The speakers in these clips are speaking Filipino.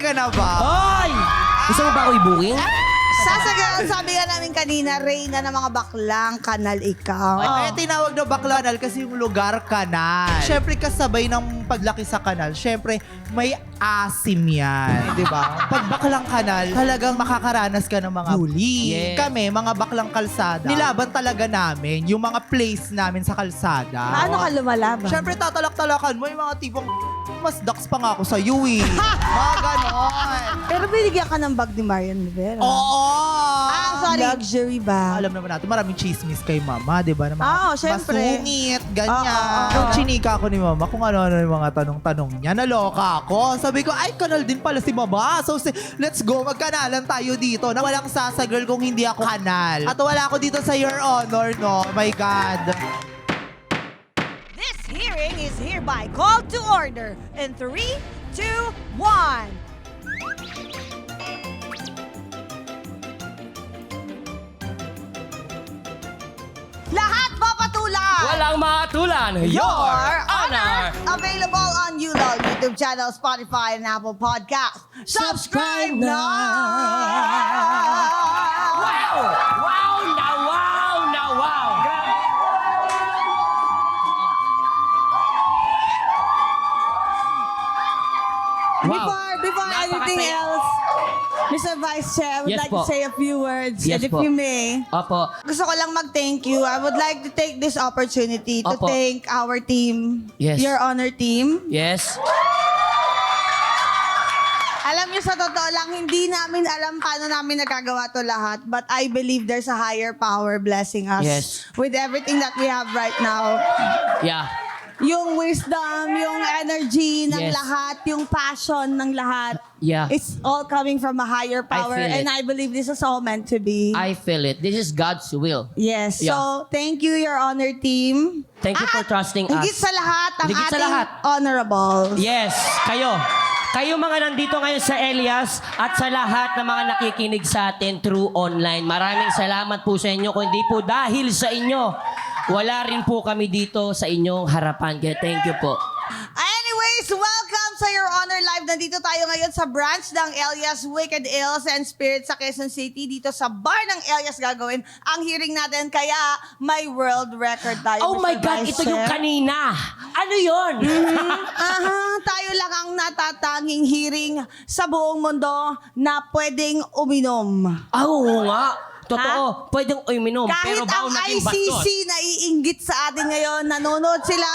ka na ba? Hoy! Gusto mo ba ako i-booking? Sasagal, sabi nga namin kanina, Reyna ng mga baklang, kanal ikaw. Kaya tinawag na baklanal kasi yung lugar kanal. Siyempre kasabay ng paglaki sa kanal, siyempre may asim yan. Di ba? Pag baklang kanal, talagang makakaranas ka ng mga bully. Yes. Kami, mga baklang kalsada, nilaban talaga namin yung mga place namin sa kalsada. Paano ka lumalaban? Siyempre tatalak-talakan mo yung mga tipong mas ducks pa nga ako sa iyo eh. Mga ganon. Pero binigyan ka ng bag ni Marian Rivera. Oo! Sorry. Luxury bag. Alam naman natin, maraming chismis kay mama, di ba? Na mga Oo, syempre. masungit, ganyan. Oo. Nung chinika ako ni mama, kung ano-ano yung mga tanong-tanong niya, naloka ako. Sabi ko, ay, kanal din pala si mama. So, let's go, magkanalan tayo dito. Na walang sasagirl kung hindi ako kanal. At wala ako dito sa Your Honor, no? Oh my God. This hearing is hereby called to order in 3, 2, 1. Lahat papatulan! Walang matulan. Your Honor! Available on ULOL, YouTube channel, Spotify, and Apple Podcast. Subscribe now! Wow! Wow na wow na wow! Before anything Napakasaya. else, Mr. Vice Chair, I would Yes like po. to say a few words. Yes and if po. you may, Opo. gusto ko lang mag-thank you. I would like to take this opportunity to Opo. thank our team, Yes. Your Honor team. Yes. Alam niyo, sa totoo lang, hindi namin alam paano namin nagagawa to lahat. But I believe there's a higher power blessing us Yes. with everything that we have right now. Yeah. Yung wisdom, yung energy ng Yes. lahat, yung passion ng lahat. Yeah. It's all coming from a higher power. feel it. And I believe this is all meant to be. I feel it. This is God's will. Yes. Yeah. So, thank you, Your Honor team. Thank you for trusting us. Higit sa lahat, ang Higit sa ating lahat. honorables. Yes, kayo. Kayo mga nandito ngayon sa Elias at sa lahat ng mga nakikinig sa atin through online. Maraming salamat po sa inyo. Kung hindi po dahil sa inyo, wala rin po kami dito sa inyong harapan. Kaya thank you po. Anyways, welcome sa Your Honor Live. Nandito tayo ngayon sa branch ng Elias Wicked Ills and Spirits sa Quezon City. Dito sa bar ng Elias gagawin ang hearing natin. Kaya may world record tayo. Oh my Mr. God, Vice ito yung Chair. kanina. Ano yun? Tayo lang ang natatanging hearing sa buong mundo na pwedeng uminom. Oo nga. Totoo. Pwedeng uminom. Kahit Pero baon ang natin ICC bastos. naiinggit sa atin ngayon, nanonood sila.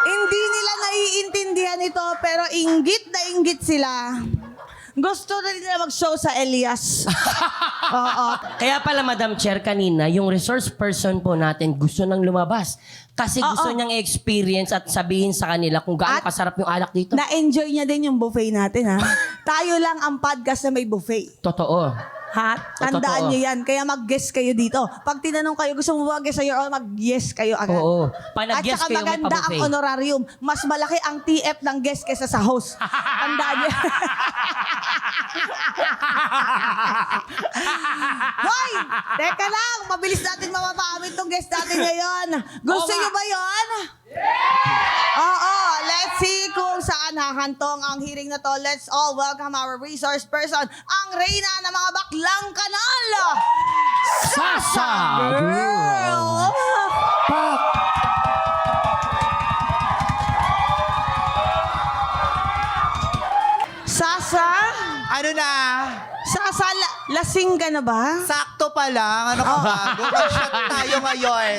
Hindi nila naiintindihan ito, pero inggit na inggit sila. Gusto na nila mag-show sa Elias. Oo. Kaya pala, Madam Chair, kanina, yung resource person po natin gusto nang lumabas. Kasi gusto niyang experience at sabihin sa kanila kung gaano At kasarap yung alak dito. Na-enjoy niya din yung buffet natin, ha? Tayo lang ang podcast na may buffet. Totoo. Ha? Tandaan Totoo. niyo yan. Kaya mag-guess kayo dito. Pag tinanong kayo, gusto mo mag-guess sa Your Honor, mag-yes kayo agad. Oo. At Panag-yes saka kayo, may maganda ang pa-buffet. honorarium. Mas malaki ang TF ng guest kesa sa host. Tandaan niyo. Hoy! Teka lang! Mabilis natin mapapamit tong guest natin ngayon. Gusto Oo niyo nga. ba yon? Oo. Let's see kung saan hahantong ang hearing na to. Let's all welcome our resource person, ang Reyna ng mga baklang kanal. Sasa! Girl! Sasa? Ano na? Sasa, lasing ka na ba? Sakto pa lang. Ano ka ba? Mag-shot tayo ngayon.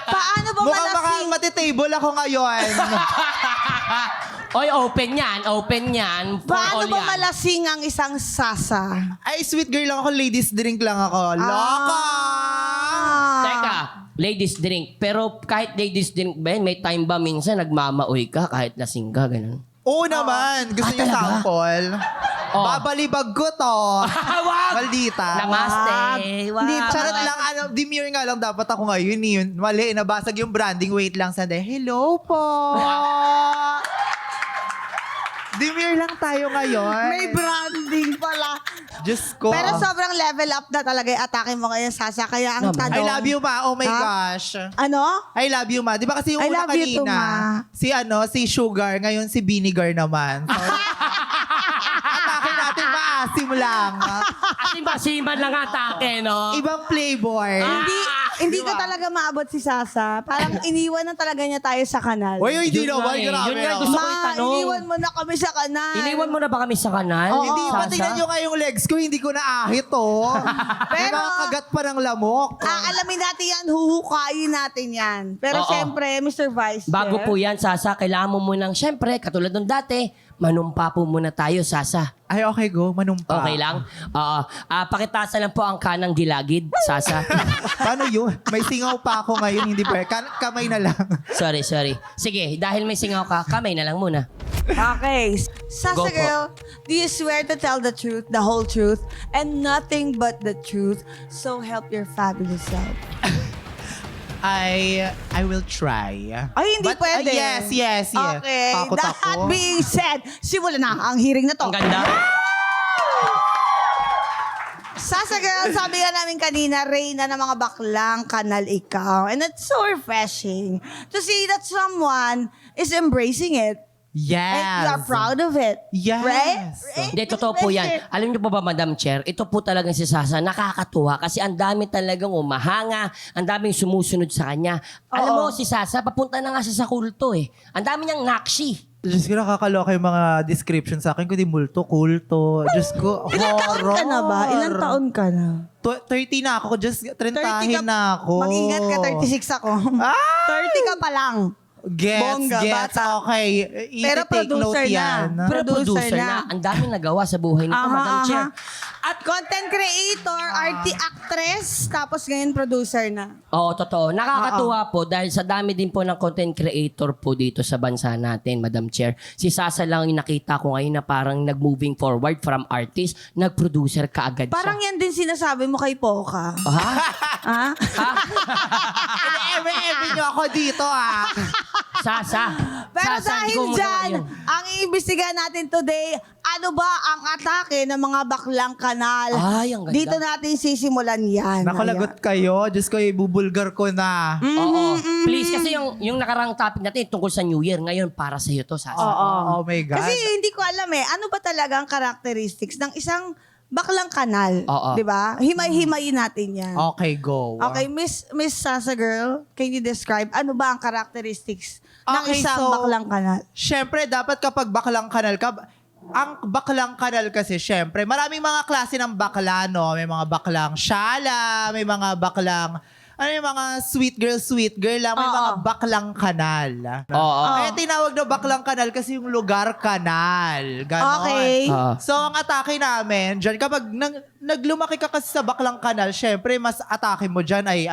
Paano ba Mukhang malasing? matitable ako ngayon. Oy, open yan. Open yan. For Paano all ba yan. malasing ang isang sasa? Ay, sweet girl lang ako. Ladies drink lang ako. Loka! Teka, ladies drink. Pero kahit ladies drink ba yan, may time ba minsan nagmamaoy ka kahit lasing ka, ganun? Oo naman. Gusto niyo talaga? sample? Oh. Babalibag ko to. Wag! Maldita. Namaste. Hindi, Charot lang, demure nga lang dapat ako ngayon. Yun. Mali, nabasag yung branding. Wait lang, sandali. Hello po. Demure lang tayo ngayon. May branding pala. Diyos ko. Pero sobrang level up na talaga yung atake mo ngayon, Sasa. Kaya ang Naman. tanong... I love you, ma. Oh my Ha? gosh. Ano? I love you, ma. Di ba kasi yung I una love you too, kanina, ma. si Sugar, ngayon si Vinegar naman. So, Asim lang. Asim-asiman lang atake, no? Ibang flavor. Hindi ko talaga maabot si Sasa. Parang iniwan na talaga niya tayo sa kanal. Uy, hindi Yun naman. nga eh. Grabe. Yun nga ah. gusto ko itanong. Iniwan mo na kami sa kanal. Iniwan mo na ba kami sa kanal? Hindi, Sasa? patingnan nyo nga yung legs ko, hindi ko naahit, oh. May Pero- mga kagat pa ng lamok. Alamin natin yan, huhukayin natin yan. Pero Oo. syempre, Mr. Vice Bago Chair, po yan, Sasa, kailangan mo munang, syempre, katulad nung dati, manumpa po muna tayo, Sasa. Ay, okay, go. Manumpa. Okay lang? Oo. Pakitasan lang po ang kanang gilagid, Sasa. Paano yun? May singaw pa ako ngayon, hindi pa. Kamay na lang. sorry. Sige, dahil may singaw ka, kamay na lang muna. Okay. Sasa Go po. girl, do you swear to tell the truth, the whole truth, and nothing but the truth, so help your fabulous self? I will try. Ay, hindi pwede. Yes. Okay. Takot That ako. being said, simulan na ang hearing na to. Ang ganda. Sasa girl, sabi nga namin kanina, Reyna ng mga baklang kanal ikaw. And it's so refreshing to see that someone is embracing it. Yes. And you are proud of it. Yes. Right? Hindi, totoo po yan. Alam niyo po ba, Madam Chair, ito po talagang si Sasa, nakakatuwa kasi ang dami talagang umahanga, ang daming sumusunod sa kanya. Alam mo, si Sasa, papunta na nga siya sa kulto eh. Ang dami niyang nakshi. Diyos ko, nakakaloka yung mga description sa akin. Kundi multo, kulto. Diyos ko, Ilan taon ka na ba? Ilan taon ka na? 30 na ako. Just 30 30 na ako. Mag-ingat ka, 36 ako. Ah! 30 ka pa lang. Bongga, Gets. bata. Okay. Pero Iti-take note producer na. yan. Pero producer Producer na. na. Ang dami nagawa sa buhay nito, Madam Chair. At content creator, actress, tapos ngayon producer na. Oo, totoo. Nakakatuwa po dahil sa dami din po ng content creator po dito sa bansa natin, Madam Chair. Si Sasa lang yung nakita ko ngayon na parang nag-moving forward from artist, nag-producer kaagad Parang siya. yan din sinasabi mo kay Poca. Ha? Ha? Eme nyo ako dito, ah. Sasa. Pero Sasa, hindi dahil ko magawa dyan, yun. ang iimbestigahan natin today, ano ba ang atake ng mga baklang kanal? Ay, ang ganda. Dito natin sisimulan yan. Nakalagot kayo. Diyos ko, ibubulgar ko na. Oo. Please, kasi yung nakarang topic natin tungkol sa New Year, ngayon para sa iyo to, Sasa. Oh my God. Kasi hindi ko alam ano ba talaga ang characteristics ng isang baklang kanal? Oo. 'Di ba? Himay-himayin natin yan. Okay, go. Okay, Miss Sasa girl, can you describe ano ba ang characteristics ng Okay, isang so- baklang kanal? Siyempre, dapat kapag baklang kanal ka, ang baklang kanal kasi, siyempre, maraming mga klase ng bakla, no? May mga baklang syala, may mga baklang, yung mga sweet girl lang, may Oo. mga baklang kanal. Oo. Kaya tinawag na baklang kanal kasi yung lugar kanal. Ganon. Okay. So, ang atake namin, dyan, kapag naglumaki ka kasi sa baklang kanal, syempre, mas atake mo dyan ay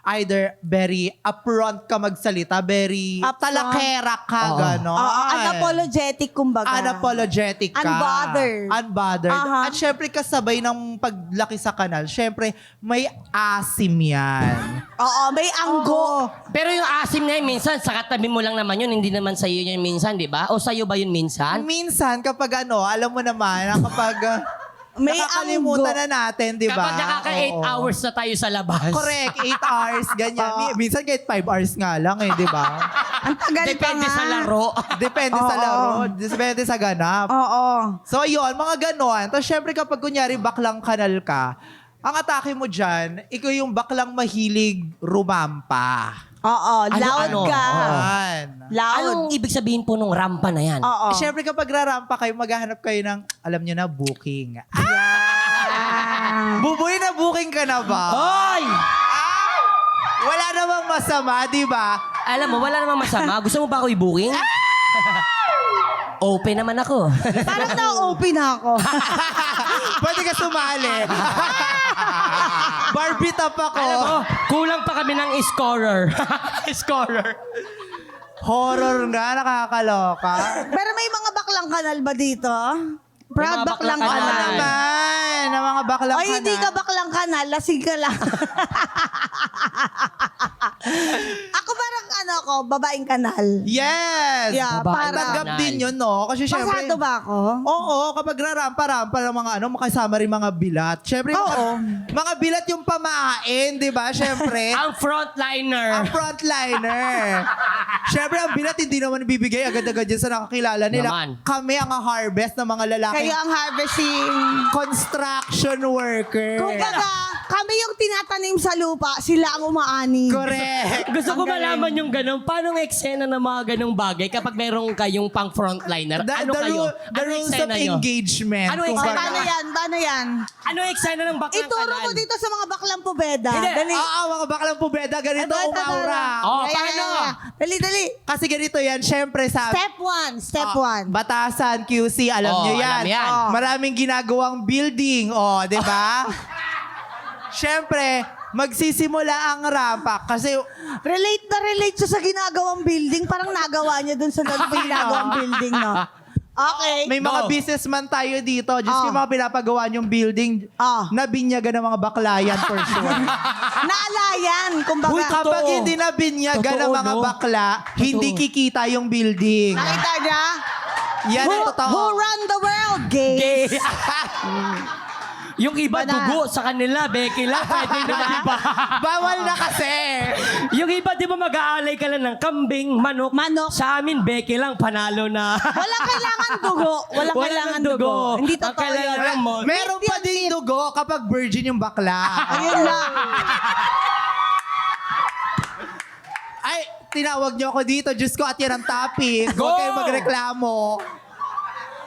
either very upfront ka magsalita, very Upfront. talakera ka, ganon. Unapologetic kumbaga. Unapologetic ka. Unbothered. Unbothered. Aha. At syempre, kasabay ng paglaki sa kanal, syempre, may asim yan. Oo, may anggo. Pero yung asim na yun, minsan, sa katabi mo lang naman yun, hindi naman sa'yo yun minsan, di ba? O sa'yo ba yun minsan? Minsan, kapag alam mo naman, kapag May nakakalimutan anggo. na natin, di ba? Kapag nakaka 8 Oo. hours na tayo sa labas. Correct, 8 hours, ganyan. Minsan kahit 5 hours nga lang di ba? Ang tagal pa Depende nga. sa laro. Depende sa Oo. laro, depende sa ganap. Oo. So, yun, mga ganon. Tapos, syempre, kapag kunyari baklang kanal ka, ang atake mo dyan, ikaw yung baklang mahilig rumampa. Oo, loud Ano? ka. Yan. Loud. Anong ibig sabihin po nung rampa na yan? Oo. Syempre, kapag rarampa kayo, maghahanap kayo ng, alam nyo na, booking. Buboy na booking ka na ba? Hoy! Wala namang masama, di ba? Alam mo, wala namang masama. Gusto mo ba ako i-booking? Open naman ako. Parang na-open ako. Pwede ka sumali. Barbie top ako. Alam mo, kulang pa kami ng scorer. Scorer. Horror nga, nakakaloka. Pero may mga baklang kanal ba dito? Proud mga baklang baklang Oo kanal. kanal. naman, na mga baklang Ay, hindi ka kanal. baklang kanal, lasing ka lang. Ako parang babaeng kanal. Yes! Yeah, Babae para. Tanggap kanal. din yun, no? Kasi syempre... Pasado ba ako? Oo, kapag rarampa-rampa ng mga makasama rin mga bilat. Syempre, mga bilat yung pamain, di ba? Syempre. Ang frontliner. Ang frontliner. Siyempre, ang bilat hindi naman bibigay agad-agad yan sa nakakilala nila. Naman. Kami ang harvest ng mga lalaki. Kayo ang harvesting. Construction worker. Kung baga, kami yung tinatanim sa lupa, sila ang umaani. Correct. Gusto ko Ang galing. malaman yung ganun. Paano ang eksena ng mga ganung bagay kapag meron kayong pang frontliner? Ano kayo? The rules of engagement. Ano O, eksena? paano yan? Paano yan? Ano yung eksena ng baklang Ituro kanal? mo dito sa mga baklang pubeda. Hindi. Dali. Oo, mga baklang pubeda, ganito umaura. Oh, paano? Dali, dali. Kasi ganito yan, syempre sa... Step one. Batasan, QC, alam Oh, nyo yan. alam yan. Oh. Maraming ginagawang building, di ba? Syempre, magsisimula ang rampa kasi Relate na relate siya sa ginagawang building. Parang nagawa niya dun sa ginagawang building, no? Okay. may mga Go. businessman tayo dito. Just Oh. yung mga pinapagawa yung building, Oh. nabinyagan ng mga baklayan for sure. Naalayan, kumbaga. Uy, Kapag Totoo. hindi nabinyagan ng Totoo, mga no? bakla, hindi kikita yung building. Nakita niya? Yan ang Who totoo. run the world, gays? Gay. Yung iba Bana. dugo sa kanila, Becky lang. Pwede na iba. Bawal na kasi. Yung iba, di ba mag-aalay ka lang ng kambing, manok. Manok. Sa amin, Becky lang, panalo na. Walang kailangan dugo. Walang kailangan dugo. Hindi Ang totoo kailangan yun. lang mo. Meron pa ding dugo kapag virgin yung bakla. Ayun lang. Ay, tinawag niyo ako dito. Diyos ko, at yan ang topic. Go! Huwag kayong magreklamo.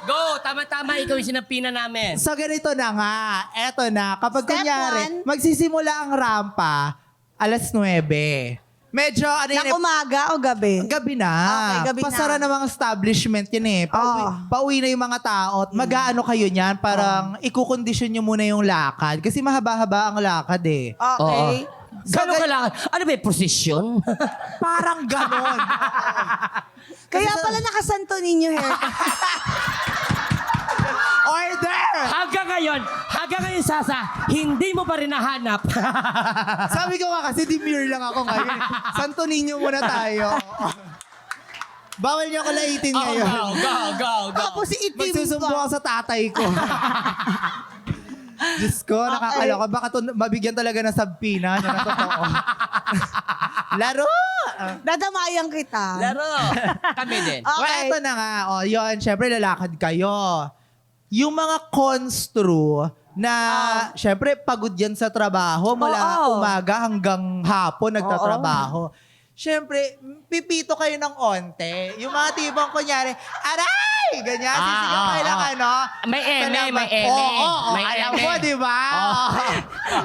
Go! Tama-tama, ikaw yung sinapina namin. So, ganito na nga. Eto na. Kapag Step kunyari, one. magsisimula ang rampa, 9:00. Medyo, ano yun, Ng umaga o gabi? gabi na. Okay, gabi na. Pasara na mga establishment yun eh. Pauwi, Oh. pauwi na yung mga tao. At mag-aano kayo niyan? Parang ikukondisyon nyo muna yung lakad. Kasi mahaba-haba ang lakad eh. Okay. Gano'n ka lang? Ano ba, posisyon? Parang ganon. Kaya pala nakasanto ninyo hair. Order! hanggang ngayon, Sasa, hindi mo pa rin nahanap. Sabi ko nga kasi demure lang ako ngayon. Santo Niño muna tayo. Bawal niyo ako laitin ngayon. Go. Tapos itim Magsusumbo pa. ako sa tatay ko. Diyos ko, nakakaloka. Baka to, mabigyan talaga ng sabpina na totoo. Laro! Dadamayan kita. Laro. Kami din. Okay. Well, eto na nga. O, yun, syempre lalakad kayo. Yung mga constru na, syempre, pagod yan sa trabaho. Mula Oo. umaga hanggang hapon nagtatrabaho. Syempre, pipito kayo ng onte. Yung mga tipong kunyari, aray! Ganyan, sisigaw kayo lang ano. May eme, Salamat. may eme. Oo, May alam eme. mo, di ba?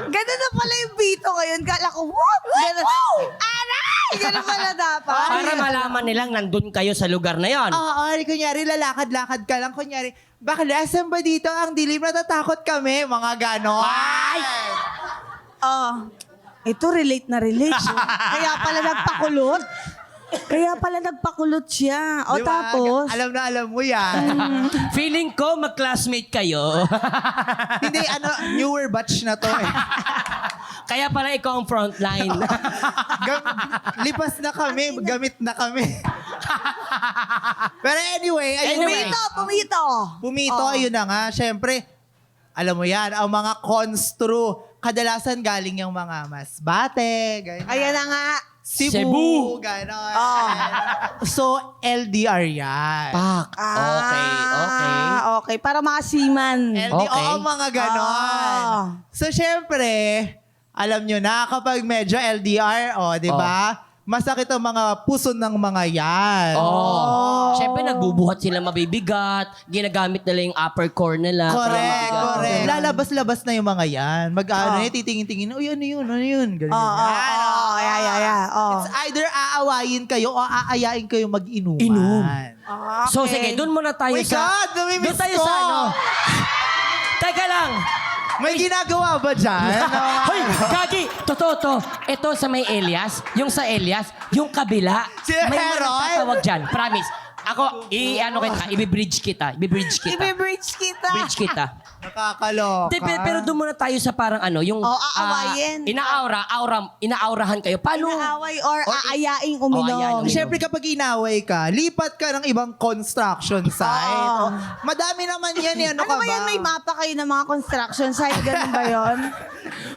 Ganun na pala yung bito ngayon. Kala ko, what? Ganun. Aray! Ganun pala dapat. Para malaman nilang nandun kayo sa lugar na yon. Oo, kunyari, lalakad-lakad ka lang. Kunyari, bakla, saan ba dito ang dilim? Natatakot kami. Mga ganon. Ay! Ito relate na relate siya. Kaya pala nagpakulot siya. O Di ba? tapos, Alam na alam mo yan. Feeling ko, mag-classmate kayo. Hindi, newer batch na to eh. Kaya pala ikaw ang frontline. Lipas na kami, gamit na kami. Pero anyway, ayun Pumito, ayun na nga. Siyempre, alam mo yan, ang mga constru, kadalasan galing yung mga masbate, ganyan. ayan na nga. Cebu, ganon. So, LDR yan. Pak. Okay. Okay, para mga seaman. LDR, Okay. oo, mga ganon. So, syempre, alam nyo na, kapag medyo LDR, di ba? Masakit ang mga puso ng mga yan. Siyempre, nagbubuhat sila mabibigat. Ginagamit nila yung upper core nila. Correct, Kaya correct. mabigat. Lalabas-labas na yung mga yan. Mag-ano titingin-tingin, uy, ano yun? Ganyan. It's either aawayin kayo o aayain kayo mag-inuman. Inom. So, sige, doon muna tayo Oh my God, namimiss Doon tayo ko. sa ano. Teka lang. May ginagawa ba dyan? Hoy, Gagi! Totoo to. Ito sa may Elias, yung sa Elias, yung kabila. Si May mga Heroy? nagtatawag dyan. Promise. Ako, i-bridge kita. Ibe-bridge kita. Bridge kita. Nakakaloka. Pero doon muna tayo sa parang yung aawayin. inaaurahan kayo. Paano? Inaaway or aayaing aayaing uminom. uminom. Siyempre kapag inaway ka, lipat ka ng ibang construction site. Oo. Madami naman yan eh. Ano Ano ka ba yan? May mapa kayo ng mga construction site? Ganun ba yun?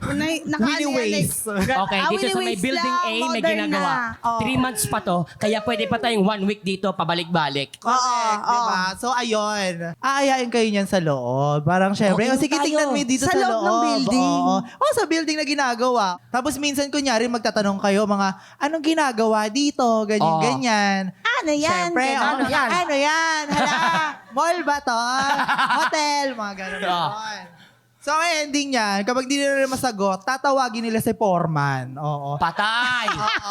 Winnie Ways. Okay, dito sa may building A, may ginagawa. 3 months pa to, kaya pwede pa tayong 1 week dito, pabalik-balik. Correct, diba? So, ayun. Aayain kayo niyan sa loob. Parang syempre, inom sige, tayo. tingnan mo dito Sa sa, loob ng building. Oo, sa building na ginagawa. Tapos minsan, kunyari, magtatanong kayo, mga, anong ginagawa dito? Ganyan. Ano yan? Siyempre, Ganun. ano yan? Hala, mall ba to? Hotel, mga ganun. So, ang ending niyan, kapag di nila masagot, tatawagin nila si Foreman. Oo. Patay!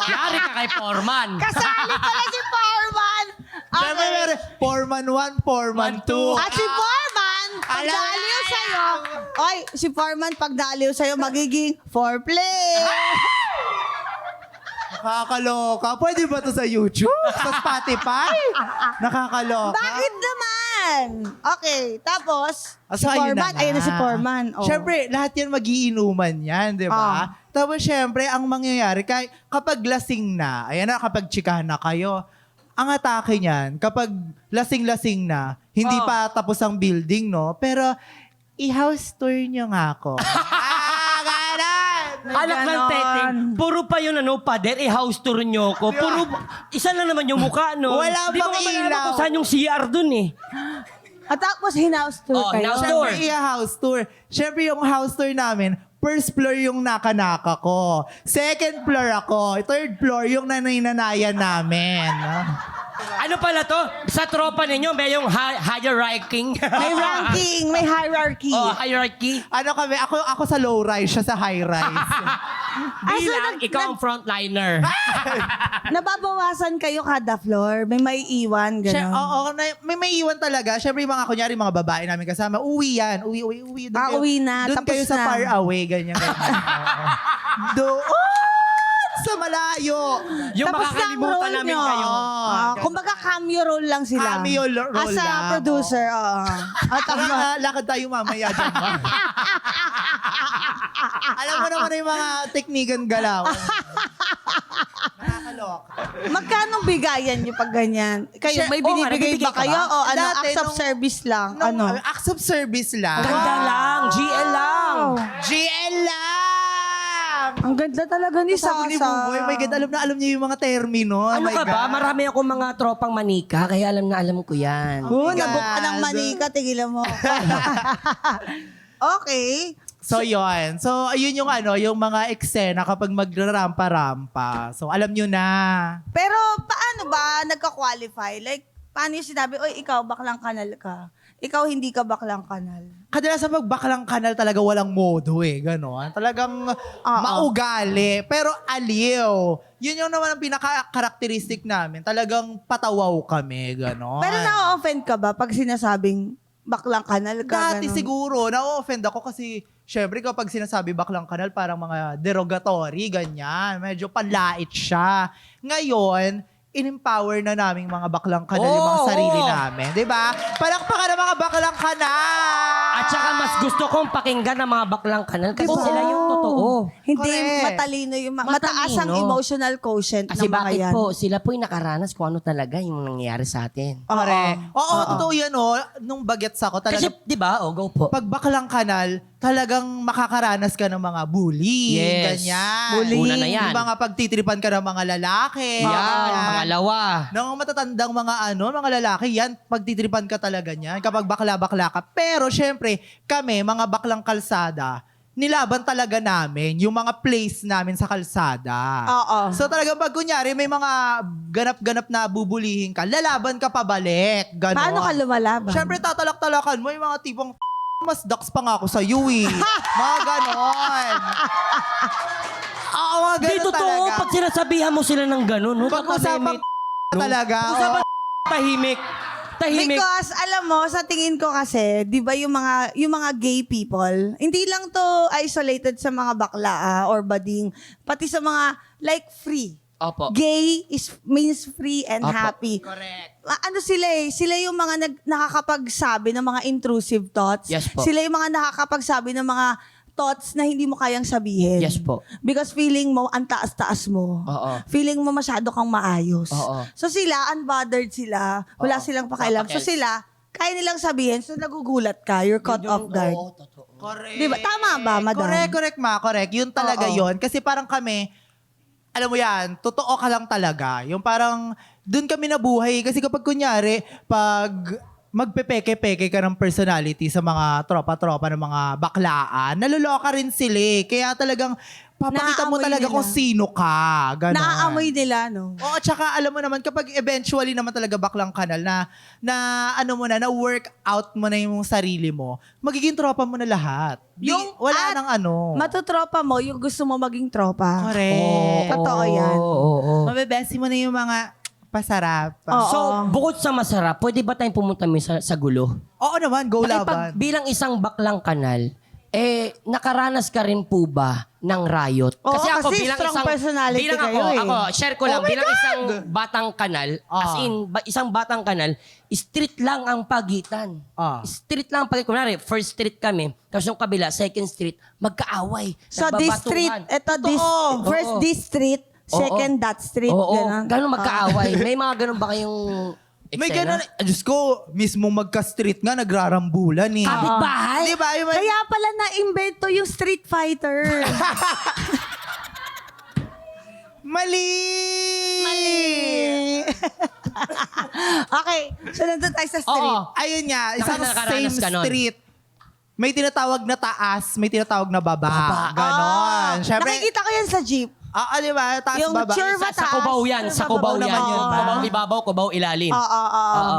Yari ka kay Foreman. Kasali pala si Foreman! Siyempre, meron Foreman 1, Foreman 2. At si Foreman, pag Alam daliw na sa'yo, oy, si Foreman, pag daliw sa'yo, magiging foreplay. Nakakaloka. Pwede ba to sa YouTube? Sa Spotify? Nakakaloka. Bakit naman? Okay, tapos, si So, ayun Foreman, na ayun na si nga. Foreman. Oh. Siyempre, lahat yan magiinuman yan, di ba? Tapos, siyempre, ang mangyayari, kapag lasing na, ayan na, kapag chikahan na kayo, ang atake niyan, kapag lasing-lasing na, hindi pa tapos ang building, no? Pero, i-house tour nyo nga ako. Ganon! Anak ng Ganon. tete, puro pa yun pader, house tour nyo ko. Puro, isa lang naman yung mukha, no? Wala Di pang ko malaman ilaw. kung saan yung CR dun eh. At tapos, hinaus tour Oh, kayo. hinaus tour. Siyempre, i-house tour. Siyempre, yung house tour namin, first floor yung naka-naka ko. Second floor ako. Third floor yung nanay-nanayan namin. Ano pala to? Sa tropa ninyo, may yung higher ranking. May ranking, may hierarchy. Oh, hierarchy. Ano kami? Ako sa low rise, siya sa high rise. Bilang ikaw ang frontliner. Nababawasan kayo kada floor. May maiiwan, gano'n. Oo, may iwan talaga. Siyempre, yung mga kunyari, mga babae namin kasama, uwi yan. Uwi. Uwi na, Doon tapos kayo sa na. far away, ganyan. Doon sa malayo. Yung Tapos na ang makakalimutan role namin nyo. kayo. Kumbaga cameo role lang sila. Cameo role As a lang, producer, oo. At Tara, lakad tayo mamaya dyan. Alam mo naman yung mga teknikan galaw. Nakakaloka. magkano bigayan nyo pag ganyan? Kayo, may Oo nga, binibigay nagbibigay ba ka kayo? ba? O ano, Dati, acts of nung- service lang? Ano? Ano? Acts of service lang. Ganda lang, GL lang. GL lang! Ang ganda talaga ni Sabi ni Sasa. Buboy, my God, alam niyo yung mga termino. Ano my ka ba? God. Marami akong mga tropang manika, kaya alam na alam ko yan. Oh, my nabuk ka God. ng manika, tigilan mo. Okay. So, yun. So, ayun yung yung mga eksena kapag magrarampa-rampa. So, alam nyo na. Pero paano ba nagka-qualify? Like, paano yung sinabi, oy, ikaw baklang kanal ka. Ikaw hindi ka baklang kanal. Kadalasan pag baklang kanal talaga walang modo ganon. Talagang maugali. Pero aliw. Yun yung naman ang pinaka-karakteristic namin. Talagang patawaw kami, ganon. Pero na-offend ka ba pag sinasabing baklang kanal ka? Dati ganon? siguro, na-offend ako kasi syempre kapag sinasabi baklang kanal, parang mga derogatory, ganyan. Medyo panlait siya. Ngayon, in-empower na naming mga baklang kanal yung mga Oo, sarili oo. namin. Diba? Palakpakan ng mga baklang kanal! At saka mas gusto kong pakinggan ng mga baklang kanal kasi Diba? sila yung totoo. Hindi Correct. matalino yung mataas ang Matalino. emotional quotient Kasi ng mga bakit yan. po, sila po yung nakaranas kung ano talaga yung nangyayari sa atin. Correct. Oo, totoo yan, Nung bagets ako, Kasi, talaga, di ba? O, go po. pag baklang kanal, talagang makakaranas ka ng mga bully. Yes. Ganyan. Bully. Una na yan. Yung mga pagtitripan ka ng mga lalaki. Yan, ganyan. pangalawa. Nung matatandang mga lalaki, yan, pagtitripan ka talaga niyan. Kapag bakla-bakla ka. Pero, syempre, kami, mga baklang kalsada, nilaban talaga namin yung mga place namin sa kalsada. Oo. So talagang pag kunyari may mga ganap-ganap na bubulihin ka, lalaban ka pabalik. Ganon. Paano ka lumalaban? Siyempre tatalak-talakan mo yung mga tipong mas ducks pa nga ako sa iyo mga ganon. Oo, mga Di ganon totoo, talaga. pag sinasabihan mo sila ng gano'n, no? Pag-usapan talaga. Pag-usapan tahimik. Tahimik. Because alam mo, sa tingin ko kasi, 'di ba yung mga gay people, hindi lang to isolated sa mga bakla or bading, pati sa mga like free. Opo. Gay means free and Opo. happy. Correct. Ano sila eh? Sila yung mga nakakapagsabi ng mga intrusive thoughts. Yes po. Sila yung mga nakakapagsabi ng mga thoughts na hindi mo kayang sabihin. Yes po. Because feeling mo, ang taas-taas mo. Oo. Feeling mo masyado kang maayos. Oo. So sila, unbothered sila. Wala Oo. silang pakialam. So Pakialam. sila, kaya nilang sabihin, so nagugulat ka. You're caught off guard. Oo, totoo. Correct. Diba? Tama ba, madam? Correct, ma. Correct. Yun talaga Oo. yun. Kasi parang kami, alam mo yan, totoo ka lang talaga. Yung parang, dun kami nabuhay. Kasi kapag kunyari, pag magpepeke-peke ka ng personality sa mga tropa-tropa ng mga baklaan, naluloka rin sila eh. Kaya talagang, papakita mo Naaamoy talaga nila. kung sino ka. Ganon. Naaamoy nila, no? Oo, tsaka alam mo naman, kapag eventually naman talaga baklang kanal na ano mo na work out mo na yung sarili mo, magiging tropa mo na lahat. Wala at nang ano. Matutropa mo yung gusto mo maging tropa. Correct. Totoo yan. Oo. Mabebesi mo na yung mga pasarap. Oo. So, bukod sa masarap, pwede ba tayong pumunta sa gulo? Oo naman, go Pag laban. bilang isang baklang kanal, nakaranas ka rin po ba ng riot? Oo, kasi strong personality bilang kayo eh. Ako, share ko lang, Oh my bilang God! isang batang kanal, as in, isang batang kanal, street lang ang pagitan. Ah. Street lang ang pagitan. Kunwari, first street kami, tapos yung kabila, second street, magkaaway. So, this street, nagbabatuhan. first Oo. this street, second Oo. that street. Oo, Ganon. ganun magkaaway. May mga ganun ba kayong May eksena? ganun, Diyos ko, mismo magka-street nga, nagrarambulan eh. Kapitbahay? Di ba? Yung may- Kaya pala na-invento yung Street Fighter. Mali! Okay, so nandun tayo sa street. Oo. Ayun nga, isang Nakaranas same ka nun. street. May tinatawag na taas, may tinatawag na baba. Baba. Ganon. Siyempre, Nakikita ko yan sa jeep. di ba? Taas, Yung baba. sure ba Sa Cubao yan. Sa Cubao yan. naman yun, ba? Cubao ibabaw, Cubao ilalim. Oo. Oo.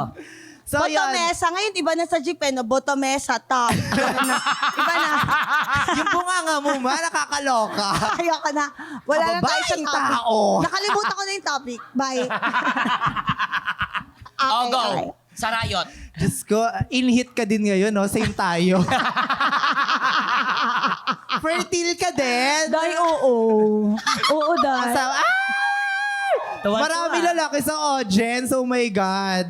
So, yun. Botomesa. Ngayon, iba na sa jeep eh, no? Botomesa, top. Iba na. Yung bunganga mo, nakakaloka. Ayoko na. Wala na tayo sa Kababaeng topic. tao. Nakalimutan ko na yung topic. Bye. Go. okay. Sa riot. Diyos ko, in-hit ka din ngayon, no? Same tayo. Fertile ka din. Dahil oo. Oo, dahil. Asa, marami lalaki sa audience. Oh my God.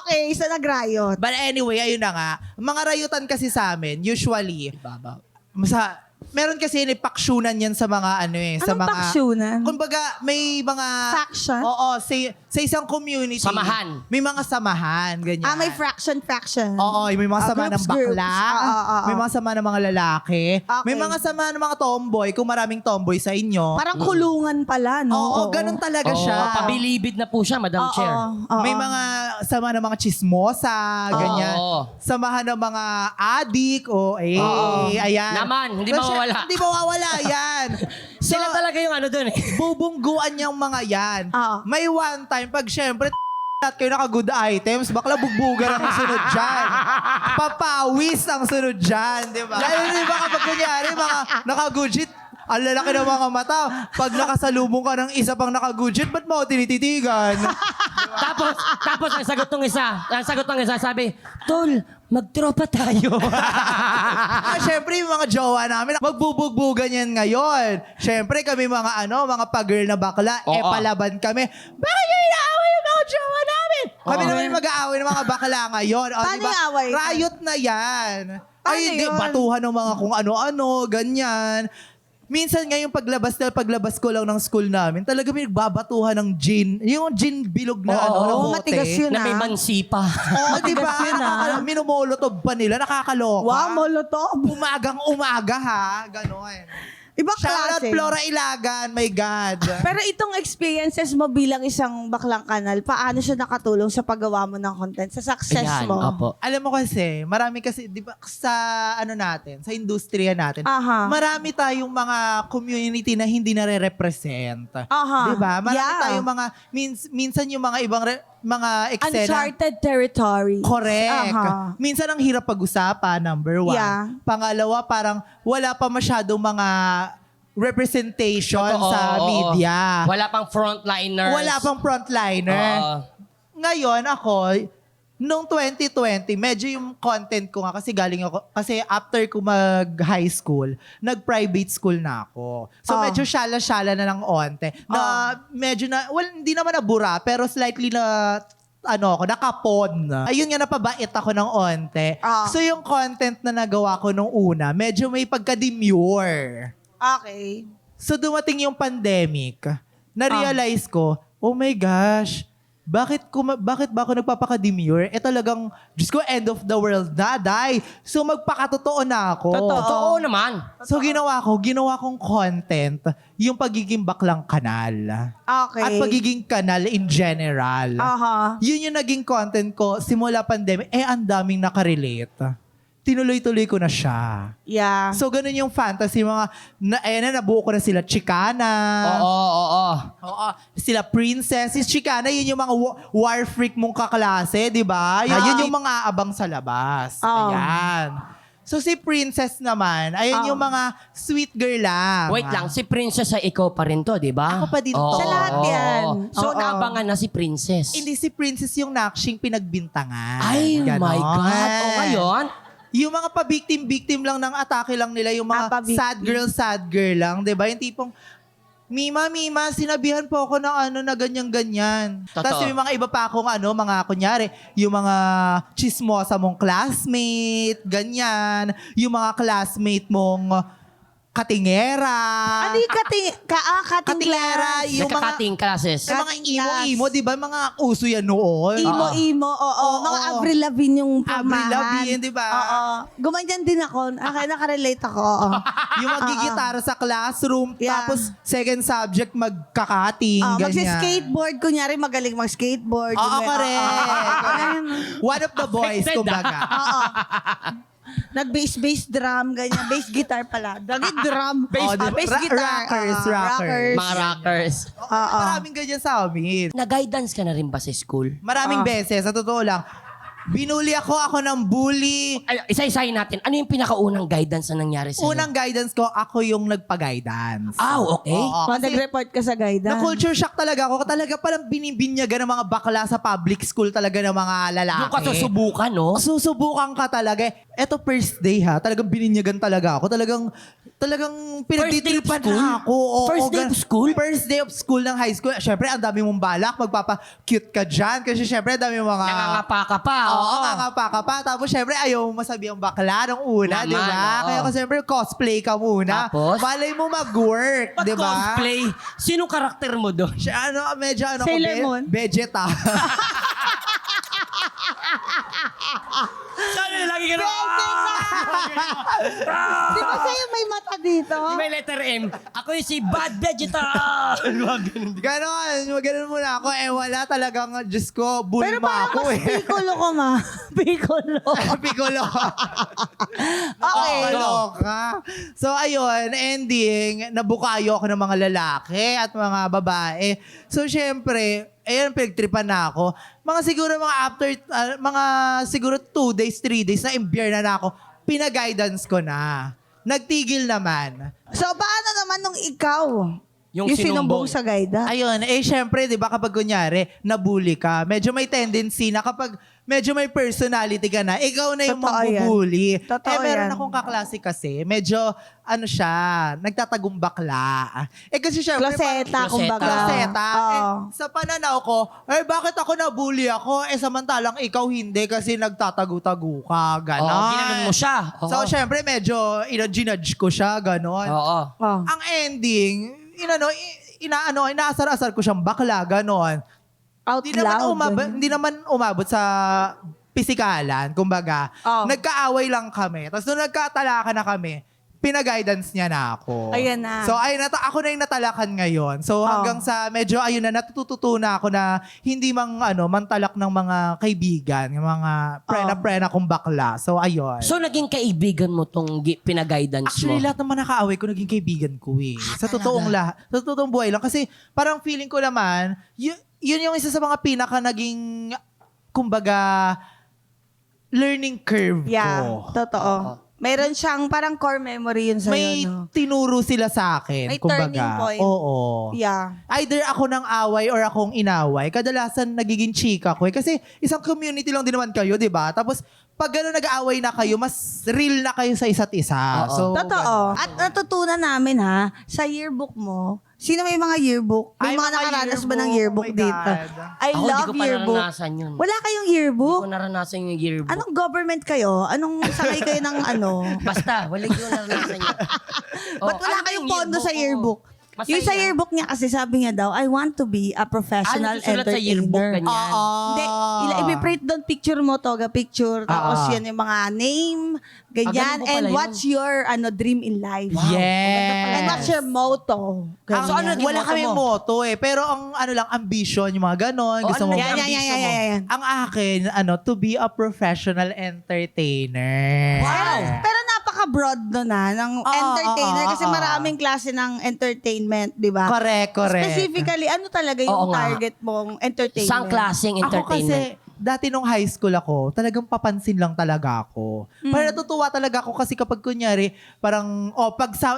Okay, isa nag-riot. But anyway, ayun na nga. Mga rayutan kasi sa amin, usually, Ibabaw. meron kasi paksyonan yan sa mga sa Anong mga paksyonan? Kumbaga may mga Faction? Oo, sa isang community. Samahan. May mga samahan, ganyan. May fraction. Oo, may mga sama ng Groups. bakla. Oo. May mga sama ng mga lalaki. Okay. May mga sama ng mga tomboy, kung maraming tomboy sa inyo. Parang kulungan pala, no? Oo, ganun talaga siya. Pabilibid na po siya, Madam Chair. Oo. May mga sama ng mga chismosa, ganyan. Oo. Samahan ng mga adik, ayan. Naman, hindi Kasi mawawala. Hindi mawawala, yan. Sila talaga yung ano dun eh. Bubungguan niyang mga yan. Oo. May one time, pag syempre, at kayo naka-good items, bakla bugbugan ang sunod dyan. Papawis ang sunod dyan, di ba? Lalo di ba kapag kunyari, mga naka-gujit, ang lalaki ng mga mata, pag nakasalubong ka ng isa pang naka-gujit, ba't mo ako tinititigan? tapos ang sagot ng isa, sabi, Tol, magtropa tayo. Syempre, yung mga jowa namin, magbubugbugan yan ngayon. Syempre, kami mga mga pa-girl na bakla, Oo. palaban kami. Bakit yung inaaway yung mga jowa namin? Kami naman yung mag-aaway ng mga bakla ngayon. O, Paano diba? yung away? Riot na yan. Paano Ay, hindi, yun? batuhan ng mga kung ano-ano, ganyan. Minsan nga yung paglabas ko lang ng school namin, talaga may nagbabatuhan ng gin. Yung gin bilog na na Oo, bote. matigas yun. na may mansi pa. Oo, di ba? Matigas yun, Minumolotob pa nila, nakakaloka. Wow, molotov. Umagang-umaga ha, ganon. Ibang Shoutout klase. Flora Ilagan, my God. Pero itong experiences mo bilang isang baklang kanal, paano siya nakatulong sa paggawa mo ng content, sa success Ayan, mo? opo. Alam mo kasi, marami kasi, di ba, sa natin, sa industriya natin, Aha. marami tayong mga community na hindi nare-represent. Aha. Di ba? Marami Yeah. tayong mga, minsan yung mga ibang, mga eksena. Uncharted territory. Correct. Aha. Minsan ang hirap pag-usapan, number one. Yeah. Pangalawa, parang wala pa masyadong mga representation Totoo, sa oo. media. Wala pang frontliners. Wala pang frontliner. Oo. Ngayon, ako, Noong 2020, medyo yung content ko nga kasi after ko mag-high school, nag-private school na ako. So medyo syala-syala na ng onte. Na medyo hindi naman nabura, pero slightly na nakapon. Ayun nga, napabait ako ng onte. So yung content na nagawa ko nung una, medyo may pagka-demure. Okay. So dumating yung pandemic, na-realize ko, oh my gosh, bakit ba ako nagpapaka-demure? Talagang, Diyos ko, end of the world na, day. So magpakatotoo na ako. Totoo naman. So ginawa kong content, yung pagiging baklang kanal. Okay. At pagiging kanal in general. Yun yung naging content ko simula pandemic. Ang daming nakarelate. Tinuloy-tuloy ko na siya. Yeah. So, ganun yung fantasy. Nabuo ko na sila Chicana. Oo. Sila Princess. Si Chicana, yun yung mga war freak mong kaklase, di ba? Yun yung mga aabang sa labas. Ayan. So, si Princess naman, ayun yung mga sweet girl lang. Wait lang, si Princess ay ikaw pa rin to, di ba? Ako pa din to. Oo. Sa lahat yan. So, Oo. naabangan na si Princess. Hindi, si Princess yung nakshing pinagbintangan. Ay, Ganon. my God. O ngayon? Yung mga pa-victim lang ng atake lang nila, yung mga sad girl lang, di ba? Yung tipong, Mima, sinabihan po ako ng na ganyan-ganyan. Totoo. Tapos may mga iba pa akong mga kunyari, yung mga chismosa mong classmate, ganyan. Yung mga classmate mong katingera. Ano yung katingera? Yung mga, Nagka-cutting classes. yung mga imo-imo, di ba? Mga uso yan noon. Imo, oo. Mga Oo. Avril Lavigne yung Avril pamahan. Lavigne, di ba? Oo. Gumanyan din ako. Okay, nakarelate ako. Yung magigitara sa classroom, Yeah. tapos second subject magkakating, ganyan. Magsi-skateboard. Kunyari, magaling mag-skateboard. Oo, correct. One of the boys, Expected, kumbaga. Oo. Nag-bass drum, ganyan. Bass guitar pala. Drum. Oh, di ba? bass guitar. Rockers. Mga rockers. Maraming ganyan sa amin. Nag-guidance ka na rin ba sa school? Maraming beses, sa totoo lang. Binuli ako ng bully. Ay, isa-isahin natin. Ano yung pinakaunang guidance na nangyari sa'yo? Unang guidance ko, ako yung Okay. nagpa-guidance. Oo, kasi Nag-report ka sa guidance. na-culture shock talaga ako. Talaga palang binibinyagan ng mga bakla sa public school talaga ng mga lalaki. Yung kasusubukan, no? Susubukan ka talaga. Eto first day talagang bininyagan talaga ako. Talagang pinagtitripan First day of school? na ako. Oo, First day of school? First day of school ng high school. Siyempre, ang dami mong balak. Magpapa-cute ka dyan. Kasi siyempre, ang dami mga... Nangangapa ka pa. Oo, nangangapa ka pa. Tapos siyempre, ayaw mo masabi ang bakla nung una, Naman, di ba? oo. Kaya ko siyempre, cosplay ka muna. Tapos? Malay mo mag-work, Ba't di ba? cosplay? Sinong karakter mo doon? Siya, medyo Sailor Moon? Vegeta. Sana lagi ka na. Di ba sa'yo may mata dito? May letter M. Ako yung si Bad Vegeta. Ganon muna ako. Wala talagang, Diyos ko, bully Pero mo parang ako mas piccolo ko, ma. Piccolo. Piccolo. Okay. Ka. So, ayun, ending, nabukayo ako ng mga lalaki at mga babae. So, syempre, pinagtripan na ako. Mga siguro 2 days, 3 days, na-imbier na ako. Pina-guidance ko na. Nagtigil naman. So, paano naman nung ikaw? Yung sinumbong sinumbong. sa guidance? Ayun, syempre, di ba kapag kunyari, nabully ka, medyo may tendency na kapag medyo may personality ka na, ikaw na yung Totoo yan. mabubully. Totoo Meron yan. akong kaklase kasi, medyo, nagtatagong bakla. Kasi syempre, Kloseta, Kloseta. kumbaga. Kloseta. Oo. Sa pananaw ko, bakit ako nabully ako? Samantalang ikaw hindi kasi nagtatago-tago ka. Ganon. Oo, ginanon mo siya. Oo. So, syempre, medyo, ginudge ko siya, ganon. Oo. Oh. Ang ending, inaasar-asar ko siyang bakla, ganon. Out Hindi naman, loud. hindi naman umabot sa pisikalan, kumbaga. Oh. Nagkaaway lang kami. Tapos nung nagkatalakan na kami, pina-guidance niya na ako. Ayan na. So, ako na yung natalakan ngayon. So, hanggang sa medyo, natututo na ako na hindi mantalak ng mga kaibigan, yung mga prena-prena kong bakla. So, ayun. So, naging kaibigan mo tong pina-guidance Actually, mo? lahat ng mga nakaaway ko naging kaibigan ko eh. Sa totoong buhay lang. Kasi parang feeling ko naman, yun yung isa sa mga pinaka naging, kumbaga, learning curve Yeah, ko. totoo. Meron siyang parang core memory yun sa'yo, May no? tinuro sila sa akin. May kumbaga. turning point. Oo. Yeah. Either ako ng away or akong inaway. Kadalasan nagiging chika ko. Kasi isang community lang din naman kayo, di ba? Tapos, pag gano'n nag-aaway na kayo, mas real na kayo sa isa't isa. Oo. So, Totoo. At natutunan namin ha, sa yearbook mo, sino may mga yearbook? May Ay, mga mga nakaranas ba ng yearbook? yearbook Oh my dito? God. I Ako, di love ko pa yearbook. naranasan yun. Wala kayong Hindi yearbook? ko naranasan yung yearbook. Anong government kayo? Anong sakay kayo ng ano? Basta, wala ko naranasan yun. Ba't wala kayong pondo sa yearbook? Masaya. Yung sa yearbook niya kasi sabi niya daw, I want to be a professional nagsusulat sa yearbook, entertainer. ganyan. Oo. Hindi, ipiprint doon picture mo, toga picture, tapos Ah. yan yung mga name, ganyan, ganun po and pala what's your dream in life. Yes. And what's your motto? Ang, So, ano naging wala motto kami mo? motto eh. Pero ang ano lang, ambition, yung mga ganon. O, Gusto ano mo. naging ambition mo? Yan. Ang akin, to be a professional entertainer. Pero napaka-broad nun ng entertainer kasi maraming klase ng entertainment, di ba? Correct. Specifically, ano talaga yung Oo nga. target mong entertainment? Saan klaseng Ako kasi, entertainment? dati nung high school ako, talagang papansin lang talaga ako. Parang natutuwa talaga ako kasi kapag kunyari, parang,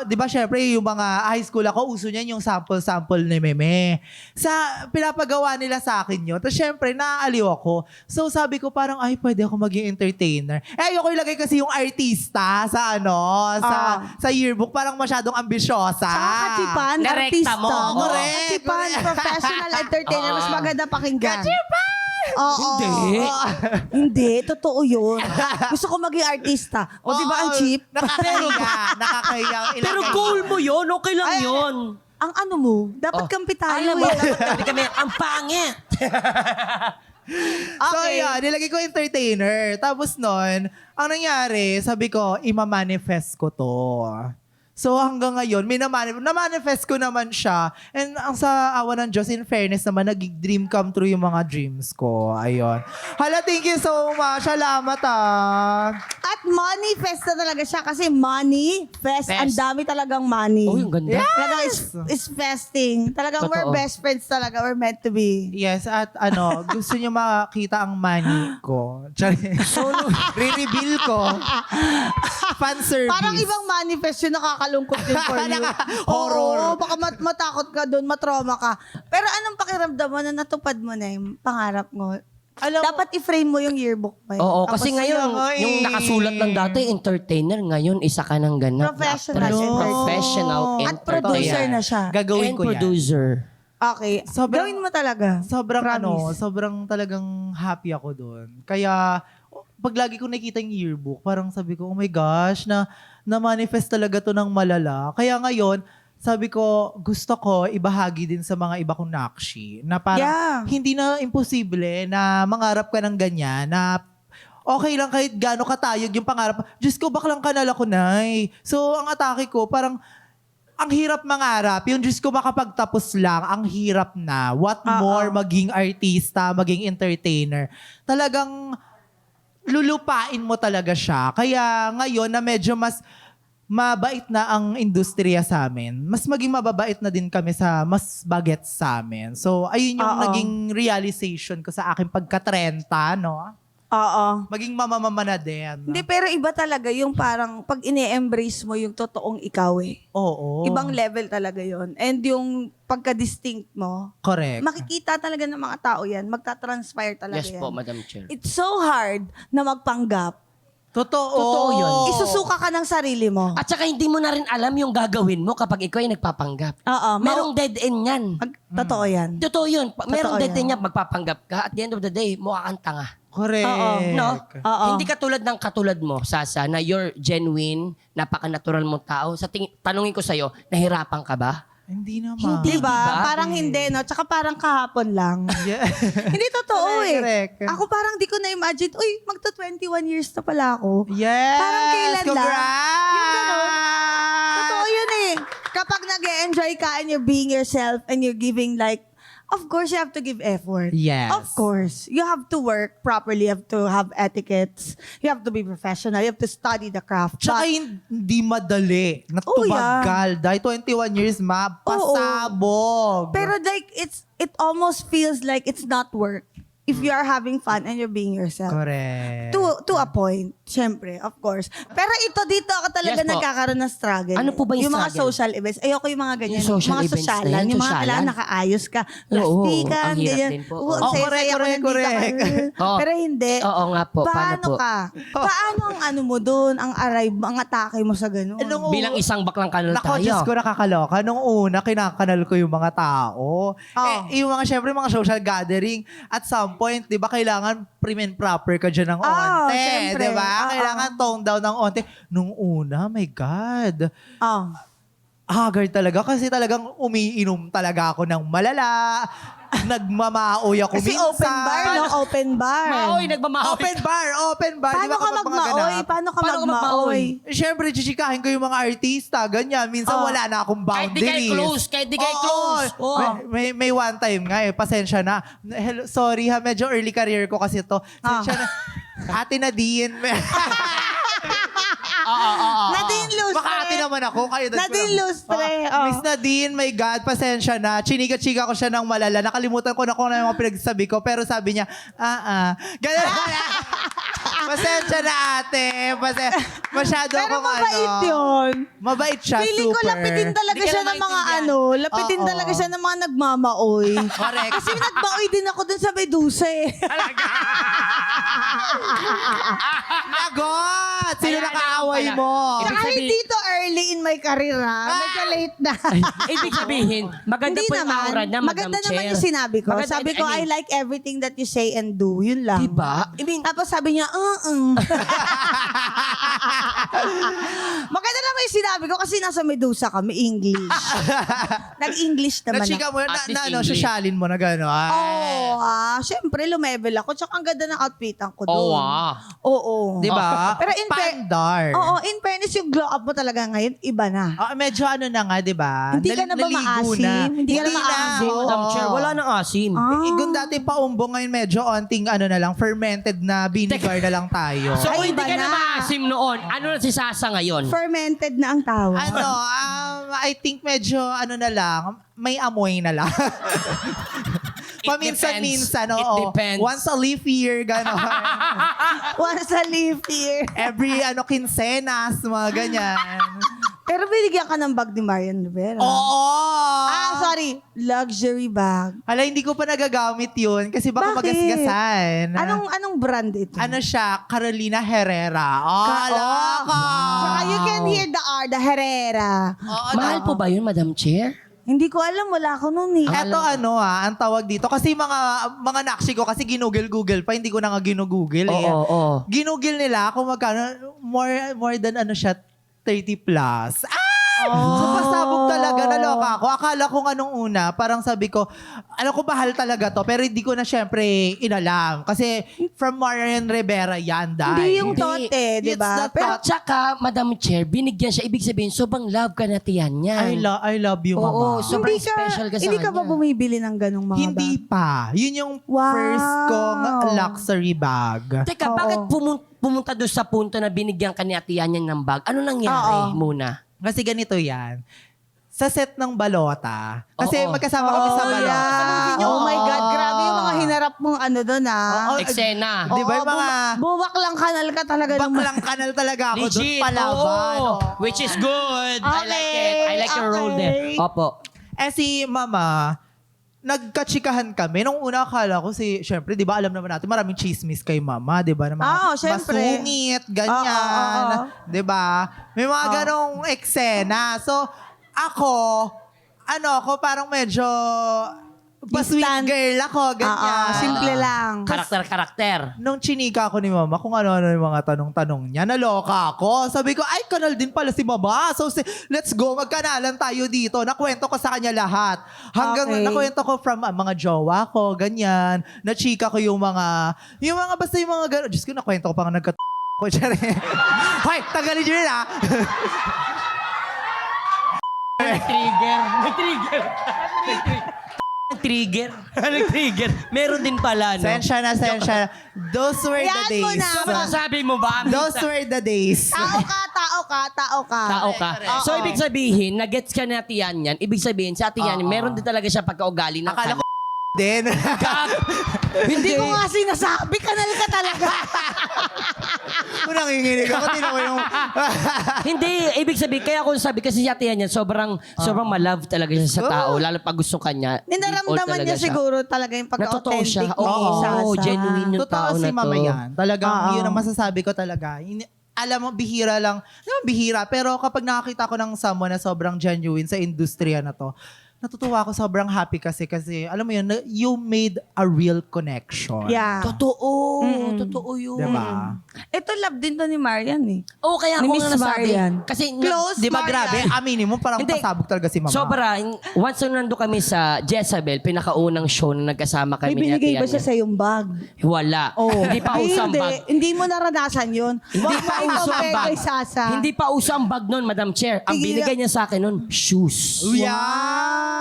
di ba syempre yung mga high school ako, uso niyan yung sample-sample ni Meme. Pinapagawa nila sa akin yun. Tapos syempre, naaaliw ako. So sabi ko parang, ay, pwede ako maging entertainer. Ayoko ilagay kasi yung artista sa yearbook. Parang masyadong ambisyosa. Saka kachipan, Direkta artista. mo. Correct. Kachipan, professional entertainer, mas maganda pakinggan. Oo. Hindi. Hindi, totoo yun. Gusto ko maging artista. O, di ba ang cheap? Nakakahiya. Pero goal mo yun, okay lang Ay, yun. Ang ano mo, dapat Oh. kampi tayo Alam mo, eh. dapat kami, ang pangit. So, yun, nilagay ko entertainer. Tapos nun, ang nangyari, sabi ko, imamanifest ko to. So, hanggang ngayon, na-manifest ko naman siya. And ang sa awa ng Diyos, in fairness naman, nag-dream come true yung mga dreams ko. Ayun. Hala, thank you so much. Salamat At money fest na talaga siya kasi money fest. Fest. Ang dami talagang money. Oh, yung ganda. Talagang is festing. Talagang we're Totoo. best friends talaga. We're meant to be. Yes, at gusto niyo makita ang money ko. Re-reveal ko. Fan service. Parang ibang manifest yun, nakakalungkot din for you. Horror. Oo, baka matakot ka doon, matrauma ka. Pero anong pakiramdam mo na natupad mo na yung pangarap mo? Dapat i-frame mo yung yearbook mo. Oo, Tapos kasi ngayon, ay. yung nakasulat lang dati, entertainer, ngayon, isa ka ng ganap. Professional actress. entertainer. Professional At entertainer. producer na siya. Gagawin And ko yan. producer. Okay. Sobrang- Gawin mo talaga. Sobrang Promise. sobrang talagang happy ako doon. Kaya pag lagi ko nakita yung yearbook, parang sabi ko, oh my gosh, na-manifest talaga to ng malala. Kaya ngayon, sabi ko, gusto ko ibahagi din sa mga iba kong nakshi na parang Yeah. hindi na imposible na mangarap ka ng ganyan, na okay lang kahit gaano katayog yung pangarap. Diyos ko, baklang kanal ako, Nay. So, ang atake ko, parang ang hirap mangarap. Yung Diyos ko makapagtapos lang, ang hirap na. What more maging artista, maging entertainer. Talagang lulupain mo talaga siya. Kaya ngayon na medyo mas mabait na ang industriya sa amin, mas maging mababait na din kami sa mas bagets sa amin. So, ayun yung Oo. naging realization ko sa aking pagka-30, no? Oo. Maging mamamama na din. Hindi, pero iba talaga yung parang pag ini-embrace mo yung totoong ikaw eh. Oo. Ibang level talaga yon. And yung pagka-distinct mo, Correct. makikita talaga ng mga tao yan. Magta-transpire talaga Yes yan. po, Madam Chair. It's so hard na magpanggap. Totoo. Totoo yun. Isusuka ka ng sarili mo. At saka hindi mo na rin alam yung gagawin mo kapag ikaw ay nagpapanggap. Oo. Merong dead end yan. Totoo yan. Totoo yun. Merong Totoo dead yan. end yan. Magpapanggap ka. At the end of the day, mukha kang tanga. Correct. Oo. No? Oo. Hindi katulad ng katulad mo, Sasa, na you're genuine, napaka-natural mong tao. Tanungin ko sa'yo, nahirapan ka ba? Hindi naman. Hindi. Diba? Diba? Parang hindi, no? Tsaka parang kahapon lang. Yeah. Hindi totoo eh. Correct. Ako parang di ko na-imagine, uy, magta 21 years na pala ako. Yes! Parang kailan lang. Congrats! Yung ganun. Totoo yun eh. Kapag nag-enjoy ka and you're being yourself and you're giving like, of course, you have to give effort. Yes. Of course. You have to work properly. You have to have etiquettes. You have to be professional. You have to study the craft. Tsaka But- hindi madali. Oh, Natumagal. Dahil 21 years, pasabog. pero like, it almost feels like it's not work. if you are having fun and you're being yourself. Correct. To a point, syempre, of course. Pero dito ako talaga Yes po. nagkakaroon ng struggle. Ano po ba yung mga struggle? social events. Ayoko yung mga ganyan. Yung social mga events na sosyalan. yan, Yung mga sosyalan? kailangan nakaayos ka. Oo, Plastikan, ang hirap ganyan. din po. Oo, ang Oh, saya-saya ko nandito correct. ka. Oo. Pero hindi. Oo nga po. Paano po? ka? Paano ang ano mo doon? Ang arrive, ang atake mo sa ganun? Bilang isang baklang kanal Nako, tayo. Diyos ko, nakakaloka. Nung una, kinakanal ko yung mga tao. Yung mga, syempre, mga social gathering, at some point, di ba, kailangan prim and proper ka dyan ng onte. syempre. Di ba? Oo. Kailangan tone down ng onte. Nung una, my God. Oh. Haggard talaga kasi talagang umiinom talaga ako ng malala. Nagmamaoy ako Kasi minsan. open bar, no? Open bar. Maoy, nagmamaoy. Open bar. Di Paano ba, ka kapag mga magmaoy? ganap? Paano ka Paano ka magmaoy? Siyempre, chichikahin ko yung mga artista, ganyan. Minsan Oh. wala na akong Kahit di boundaries. kayo close, kahit di kayo Oo. close. Oo. May one time nga pasensya na. Hello, sorry ha, medyo early career ko kasi to. Pasensya na. Ate Nadine. Nadine Lustre. Baka ate naman ako. Kayo Nadine Lustre, oh. Miss Nadine, my God, pasensya na. Chinika-chika ko siya ng malala. Nakalimutan ko na kung ano yung mga pinagsabi ko. Pero sabi niya, Ganun. Pasensya na ate. Masyado Pero akong mabait yun. Mabait siya, Feeling ko super. lapitin talaga Hindi ka siya na ng mga maintindihan. lapitin Oo. talaga siya ng mga nagmamaoy. Correct. Kasi nagmaoy din ako dun sa Medusa eh. Lagot! Sino Kaya nakaaway naman pala. mo? Ibig Saka sabihin- hindi to early in my career ha. Medyo late na. Ibig sabihin, maganda Hindi po yung naman. aura na, Madam Maganda Chair. naman yung sinabi ko. Maganda, Sabi ko, I mean, like everything that you say and do. Yun lang. Diba? I mean, Tapos sabi niya, Maganda naman yung sinabi ko kasi nasa Medusa kami, English. Nag-English naman Nachika ako. mo, At least ano, English. sosyalin mo na gano'n. Syempre, lumevel ako. Tsaka ang ganda ng outfitan ko doon. oh wow. Oo. Di ba? Pero in Pandar. Oo, in fairness, yung glow up mo talaga ngayon, iba na. Medyo ano na nga, di ba? Hindi ka na ba Naligo maasim? na. Hindi ka na maasim, oo. Madam Chair, wala nang asim. Kung dati paumbong ngayon, medyo onting ano na lang, fermented na vinegar na lang tayo. So, kung Ay, hindi iba ka na na. maasim noon, ano na si Sasa ngayon? Fermented na ang tawag. I think medyo ano na lang, may amoy na lang. Paminsan-minsan, It oo. depends. Once a leaf year, gano'n. Once a leaf year. Every quincenas, mga ganyan. Pero binigyan ka ng bag ni Marian Rivera. Oo! Sorry. Luxury bag. Hala, hindi ko pa nagagamit yun kasi baka Bakit? magasgasan. Anong brand ito? Ano siya? Carolina Herrera. Laka! Saka you can hear the Herrera. Mahal po ba yun, Madam Chair? Hindi ko alam, wala ako nun eh. Eto ang tawag dito. Kasi mga nakshi ko, kasi ginugel-google pa, hindi ko na nga ginugoogle eh. Oo. Ginugel nila kung magkano, more than ano siya, 30 plus. So pasabog talaga, naloka ako. Akala ko nga nung una, parang sabi ko, alam ko bahal talaga to, pero hindi ko na syempre inalam. Kasi from Marian Rivera yan, Hindi yung dahil. tote, di It's ba? not Pero At saka, Madam Chair, binigyan siya. Ibig sabihin, sobrang love ka na tiyan niyan. I love you, Oo, mama. sobrang special ka sa hindi ka ba kanya. bumibili ng ganong mga Hindi bag? pa. Yun yung Wow. first kong luxury bag. Teka, Oo. bakit pumunta doon sa punto na binigyan ka ni Ate Yan ng bag? Ano nangyari muna? Kasi ganito yan. Sa set ng balota. Kasi Oo. magkasama kami sa balota. yeah. Oh my God, grabe yung mga hinarap mong ano doon Oo. Eksena. Di ba yung mga Buwak lang kanal ka talaga ng baklang kanal talaga ako doon Legit. palaban. Oo. Oo. Which is good. I like Okay, it. I like your role there. okay. Opo. Si mama, nagkatsikahan kami. Nung una akala ko syempre, di ba alam naman natin, maraming chismis kay mama, di ba? Na mga Oo, syempre. masungit, ganyan. Oo. Di ba? May mga ganong eksena. So, ako parang medyo sweet Distant. girl ako, ganyan. Simple lang. Karakter. Nung chinika ko ni mama kung ano-ano yung mga tanong-tanong niya, naloka ako. Sabi ko, ay, kanal din pala si mama. So, let's go, magkanalan tayo dito. Nakwento ko sa kanya lahat. Hanggang Okay. nakwento ko from mga jowa ko, ganyan. Nachika ko yung mga basta yung mga gano'n. Diyos ko, nakwento ko pa nga nagkat ko. Hoy, tagalin nyo yun ah. Nag-trigger. Nag-trigger. Meron din pala, no? Sensya na. Those were the Yan mo days. na. So, masasabi mo ba? Those were the days. Tao ka. Tao ka. Oo. So, ibig sabihin, nag-gets ka na Ate Yan yan. Ibig sabihin, sa Ate Yan, Oo. meron din talaga siya pagkaugali ng Akala ko din. Hindi ko nga sinasabi, kanal ka talaga. Kung nanginginig ako, tinan ko yung... Hindi, ibig sabihin, kaya ako sabi kasi si Ate Yan yan, sobrang malove talaga siya sa tao, lalo pag gusto kanya. Ninaramdaman niya siguro talaga yung Natotoo siya. pagka-authentic ni Sasa. Oo, genuine yung Totoo tao si na to. Mama yan. Talagang Oo. yun ang masasabi ko talaga. Alam mo, bihira lang. Naman bihira, pero kapag nakakita ko ng someone na sobrang genuine sa industriya na to, natutuwa ako, sobrang happy kasi alam mo yun, you made a real connection. Yeah. Totoo. Totoo yun. Diba? Ito love din to ni Marian eh. Oo, kaya Ni ako Miss nga nasabi. Marian. Kasi, Close, Di ba Marian. grabe? Aminin mo, parang Hindi. pasabog talaga si Mama. sobra. Once na nando kami sa Jezebel, pinakaunang show na nagkasama May kami ni Ate binigay ba Yan siya yan. sa yung bag? Wala. Hindi pa uso ang bag. Hindi mo naranasan yun. Hindi pa uso ang bag. Kay Sasa. Hindi pa uso ang bag nun, Madam Chair. Ang Tigil- binigay niya sa akin nun, shoes. Yeah!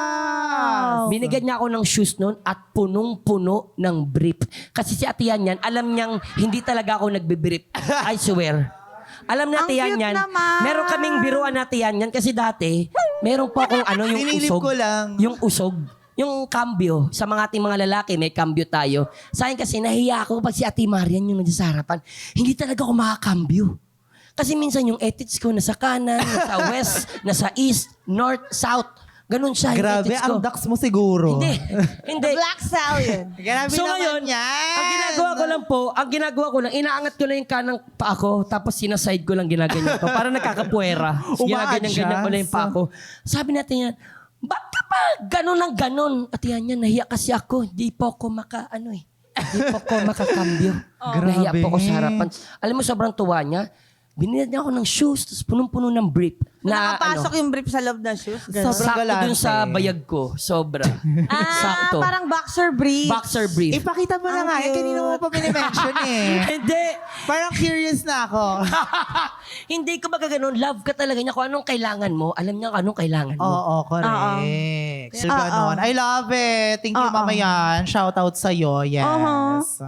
Binigyan niya ako ng shoes noon at punong-puno ng brief. Kasi si Ate Yan yan, alam niyang hindi talaga ako nagbe-brief. I swear. Alam na Ang Ate Yan cute yan. naman. Meron kaming biruan na Ate Yan yan kasi dati, meron pa akong yung Dinilip usog. ko lang. Yung usog. Yung cambio. Sa mga ating mga lalaki, may cambio tayo. Sa akin kasi, nahiya ako pag si Ate Marian yung nandiyan sa harapan. Hindi talaga ako makakambio. Kasi minsan yung edits ko nasa kanan, nasa west, nasa east, north, south. Ganun siya yung Grabe, edits ko. ang dax mo siguro. Hindi. Hindi. Black Stallion. Grabe So naman ngayon, yan. ang ginagawa ko lang, inaangat ko lang yung kanang paa ko, tapos sinaside ko lang ginaganyan ko. Para nagkakapuwera. Ginaganyan-ganyan ko lang yung paa ko. Sabi natin yan, ba't ka pa ganun ang ganun? At yan, nahiya kasi ako. Di po ako Di po ako makakambyo. Nahiya po ako sa harapan. Alam mo, sobrang tuwa niya. Binilad niya ako ng shoes, tapos punong-puno ng brief. Nakapasok yung brief sa loob ng shoes. Ganun. Sobrang sakto galante. dun sa bayag ko. Sobra. Sakto. Parang boxer brief. Boxer brief. Ipakita mo na Ang nga. cute. Kanina mo pa minimension eh. Hindi. Parang curious na ako. Hindi ko magaganon. Love ka talaga niya. Kung anong kailangan mo, alam niya kung anong kailangan mo. Oo, correct. So, ganon. I love it. Thank you, Mama Yan. Shout out sa'yo. Yes.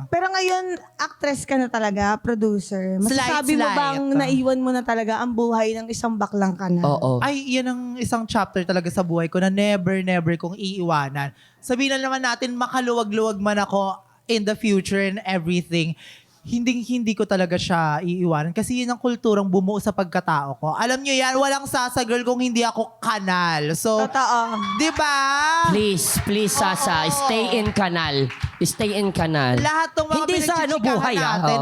Pero ngayon, actress ka na talaga, producer. Masasabi mo Slight. bang naiwan mo na talaga ang buhay ng isang baklang ka na? Oo. Ay, yan ang isang chapter talaga sa buhay ko na never kong iiwanan. Sabihin na naman natin, makaluwag-luwag man ako in the future and everything. Hindi ko talaga siya iiwanan. Kasi yun ang kulturang bumuo sa pagkatao ko. Alam nyo yan, walang sasagirl kung hindi ako kanal. So, Totoo. di ba? Please, Sasa, stay in kanal. Stay in kanal. Lahat ng mga Hindi sa buhay, natin,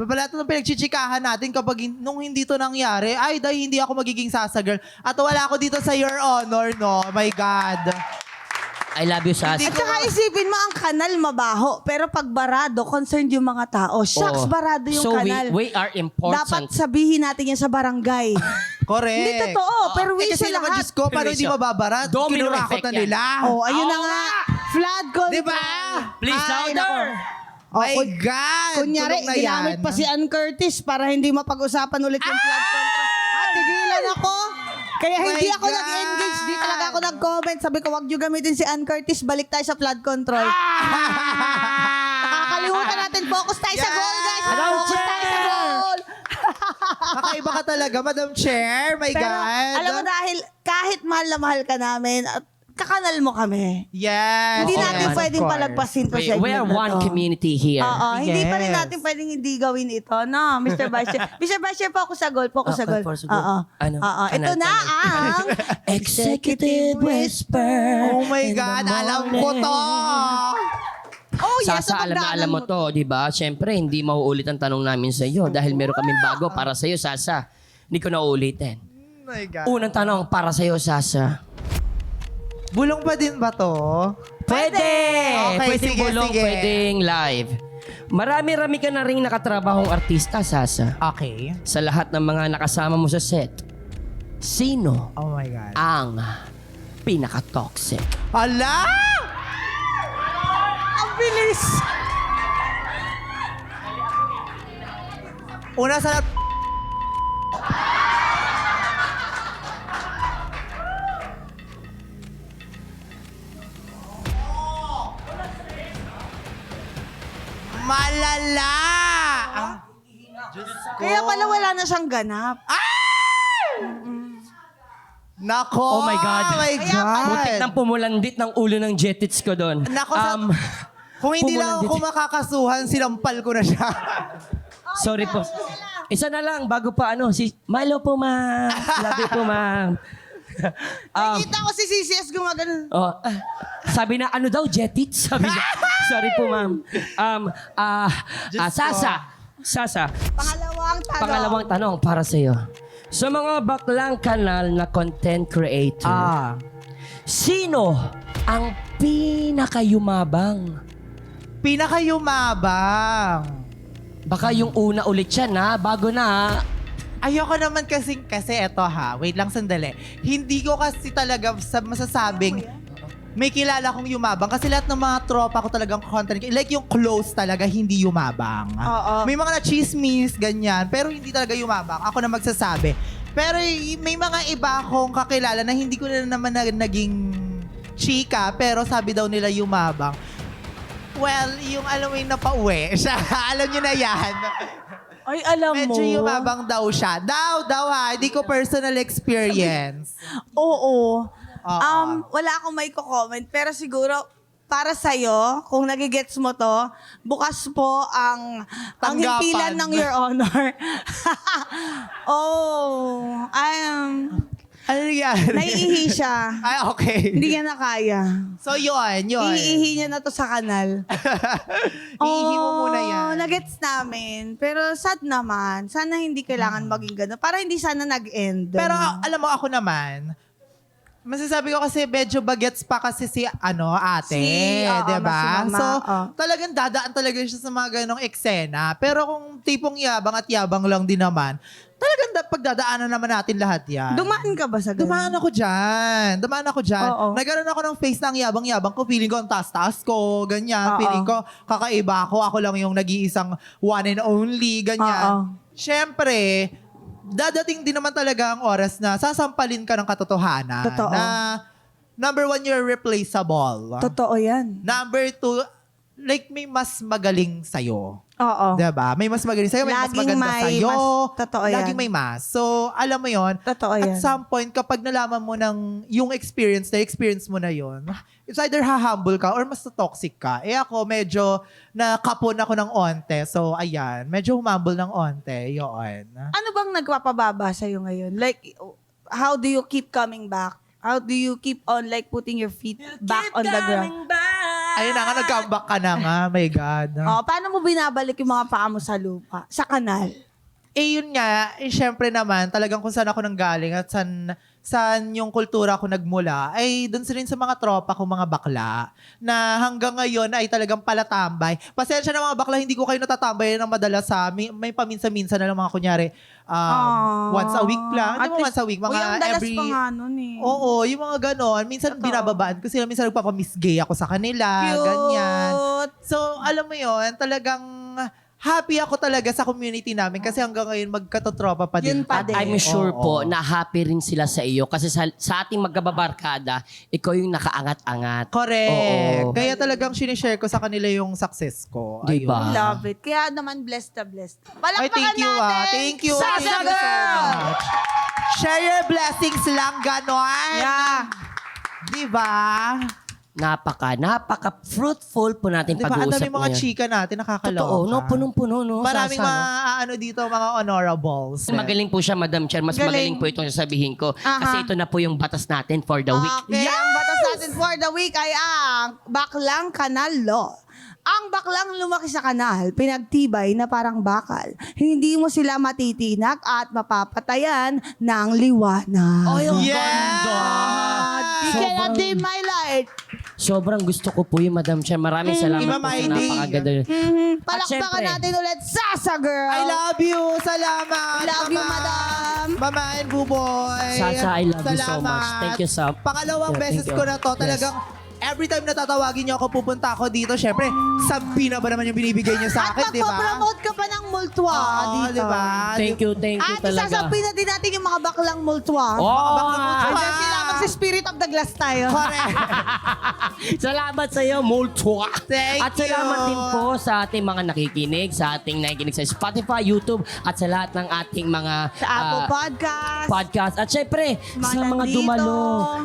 lahat ng pinagchichikahan natin kapag nung hindi to nangyari, ay, dahil hindi ako magiging sasagirl. At wala ako dito sa Your Honor, no? My God. I love you, Sasa. At saka isipin mo, ang kanal mabaho. Pero pag barado, concerned yung mga tao. Shucks, Oo. barado yung So kanal. we are important. Dapat sabihin natin yan sa barangay. Correct. Hindi totoo, pero Eh, kasi sa naman, lahat. Diyos ko, paano hindi mababara? Domino Kinurakot effect na yan. nila. Oh, ayun na nga. Flood control. Di ba? Please, Ay, louder. nako. Oh, My God. Kunyari, tulog na ginamit yan. pa si Ann Curtis para hindi mapag-usapan ulit yung flood control. Tigilan ako. Kaya hindi My ako God. nag-engage. Di talaga ako nag-comment. Sabi ko, wag nyo gamitin si Ann Curtis. Balik tayo sa flood control. Nakakalimutan natin. Focus tayo sa Yes. goal, guys. Madam Focus tayo sa Chair. goal. Kakaiba ka talaga, Madam Chair. My Pero, God. alam mo dahil kahit mahal na mahal ka namin, at kakanal mo kami. Yes. Hindi yes, natin of pwedeng course. palagpasin to We segment are na one to. community here. Oo, hindi pa rin Yes. natin pwedeng hindi gawin ito. No, Mr. Vice Chair. Mr. Vice Chair, focus sa goal. Focus sa goal. focus sa goal. Oo. Ano? Oo. Kanal, Ito na kanal. ang Executive Whisper. Oh my in the God, alam ko morning. to. Oh, yes. Sasa, alam na napagdaanan alam mo to, di ba? Siyempre, hindi mauulit ang tanong namin sa iyo dahil meron kaming bago para sa iyo, Sasa. Hindi ko na uulitin. Oh my God. Unang tanong para sa iyo, Sasa. Bulong pa din ba to? Pwede! Okay, Pwedeng sige, bulong, sige. pwedeng live. Marami-rami ka na rin nakatrabahong artista, Sasa. Okay. Sa lahat ng mga nakasama mo sa set, sino Oh my God. ang pinaka-toxic? Ala! Ang bilis. Una sa lahat, malala! Kaya pala wala na siyang ganap. Nako! Oh my God. Oh my Kaya God! Butik nang pumulandit ng ulo ng jetits ko doon. Nako, kung hindi lang ako makakasuhan, sinampal ko na siya. Sorry po. Isa na lang, bago pa si Malo po, ma'am. Love you po, ma'am. Nakita ko si CCS gumagano. Sabi na, ano daw, jetits? Sabi niya. Sorry po, ma'am. Sasa. Pangalawang tanong para sa'yo. Sa mga baklang kanal na content creator, sino ang pinakayumabang? Pinakayumabang. Baka yung una ulit siya na, bago na. Ayoko naman kasi eto wait lang sandali. Hindi ko kasi talaga masasabing may kilala kong yumabang kasi lahat ng mga tropa ko talagang content, like yung close talaga, hindi yumabang. Oo. May mga na-chismis, ganyan, pero hindi talaga yumabang. Ako na magsasabi. Pero may mga iba akong kakilala na hindi ko na naman naging chika, pero sabi daw nila yumabang. Well, yung alam mo yung napauwi siya. Alam nyo na yan. Ay, alam mo. Medyo yumabang daw siya. Daw Hindi ko personal experience. Oo. Oo. Wala akong may comment, pero siguro para sa'yo, kung nagigets mo to, bukas po ang Tanggapan. himpilan ng Your Honor. Ano nangyari? Naiihi siya. Ay, okay. Hindi niya na kaya. So, yun. Iihi niya na to sa kanal. Iihi mo muna yan. Nagets namin. Pero sad naman. Sana hindi kailangan maging gano'n. Para hindi sana nag-end. Pero alam mo, ako naman, masasabi ko kasi medyo bagets pa kasi si ate, Oo, diba? si mama, So, oo. talagang dadaan talaga siya sa mga ganong eksena. Pero kung tipong yabang at yabang lang din naman, talagang pagdadaanan naman natin lahat yan. Dumaan ka ba sa ganun? Dumaan ako dyan. Oo. Nagkaroon ako ng face ng yabang-yabang ko. Feeling ko ang taas-taas ko, ganyan. Oo. Feeling ko kakaiba ako. Ako lang yung nag-iisang one and only, ganyan. Oo. Siyempre, dadating din naman talaga ang oras na sasampalin ka ng katotohanan. Totoo. Na, number one, you're replaceable. Totoo yan. Number two, like may mas magaling sa'yo. Oo. Diba? May mas magaling sa'yo, may mas Laging maganda may sa'yo. mas- totoo yan. Laging may mas. So, alam mo yon. Totoo At yan. some point, kapag nalaman mo ng yung experience mo na yon, it's either ha-humble ka or mas toxic ka. Eh ako, medyo nakapon ako ng onte. So, ayan. Medyo humble ng onte. Yun. Ano bang nagpapababa sa'yo ngayon? Like, how do you keep coming back? How do you keep on like putting your feet back on the ground? Ayun na nga, nag-comeback ka na nga. My God. Paano mo binabalik yung mga paa mo sa lupa? Sa kanal? Eh yun nga, syempre naman, talagang kung saan ako nanggaling at saan yung kultura ko nagmula, ay doon rin sa mga tropa ko, mga bakla, na hanggang ngayon ay talagang palatambay. Pasensya na mga bakla, hindi ko kayo natatambay ng madalas sa, may paminsan-minsan na lang mga kunyari, once a week lang. Hindi mo once a week, mga ang dalas every... pa nga nun eh. Oo, yung mga ganon. Minsan Totoo. binababaan ko sila, minsan nagpapamisgay ako sa kanila, Cute. ganyan. So, alam mo yon, talagang happy ako talaga sa community namin kasi hanggang ngayon magkatotropa pa din. Yun pa din. I'm sure Oo. po na happy rin sila sa iyo kasi sa ating magkababarkada, ikaw yung nakaangat-angat. Correct. Oo. Kaya talagang sinishare ko sa kanila yung success ko. Diba? Ayun. Love it. Kaya naman blessed na blessed. Ay, Palakpakan thank you natin! Thank you. Sasa Thank you so girl! much. Share your blessings lang, ganon. Yeah. Diba? Napaka-fruitful po natin Diba? Ang pag-uusap dami mga ngayon. chika natin, nakakaloka. Totoo, no? Punong-puno, no? Maraming Sasa, no? ano dito, mga honorables. Magaling po siya, Madam Chair. Mas Galing. magaling po itong sasabihin ko. Aha. Kasi ito na po yung batas natin for the week. Okay, ang batas natin for the week ay ang Baklang Kanal Law. Ang baklang lumaki sa kanal, pinagtibay na parang bakal. Hindi mo sila matitinak at mapapatayan ng liwanag. Ay, ang Yeah! ganda! You cannot dim my light. Sobrang gusto ko po yung Madam Chair. Maraming salamat Iba po sa Maidi. napakaganda. Palakpakan syempre, natin ulit, Sasa Girl. I love you. Salamat. Love you, Mama. Madam. Mama and Buboy. Sasa, I love you so Salamat. much. Thank you so- Pangalawang Yeah, beses thank you. ko na to. Yes. Talagang every time na tatawagin niyo ako, pupunta ako dito. Syempre, sabi na ba naman yung binibigay niyo sa At akin, di ba? magpo-promote ka pa ng multwa Oo, dito. di ba? Thank you At talaga. isasabihin natin yung mga baklang multwa. Oh, baklang multwa. Andiyan sila. Kasi spirit of the glass tayo. Correct. Salamat sa iyo, Multua. Thank At salamat you. din po sa ating mga nakikinig, sa ating nakikinig sa Spotify, YouTube, at sa lahat ng ating mga Sa Apple Podcast. podcast. At syempre, Mga sa mga nandito. dumalo,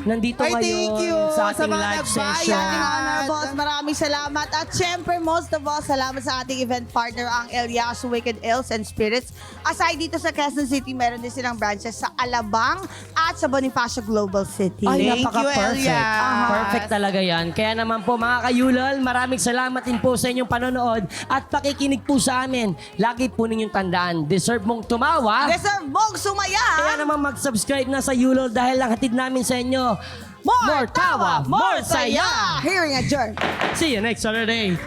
nandito Ay, thank you ngayon sa sa ating mga live nagbayad. session. Ating honorables, maraming salamat. At syempre, most of all, salamat sa ating event partner, ang Elias Wicked Ills and Spirits. Aside dito sa Quezon City, meron din silang branches sa Alabang at sa Bonifacio Global City. Ay, Thank you, napaka-perfect. Elias. Perfect talaga yan. Kaya naman po, mga kayulol, maraming salamat din po sa inyong panonood at pakikinig po sa amin. Lagi po ninyong tandaan, deserve mong tumawa. Deserve mong sumaya! Kaya naman mag-subscribe na sa Yulol dahil lang hatid namin sa inyo More tawa, more saya. saya! Hearing adjourned. See you next Saturday.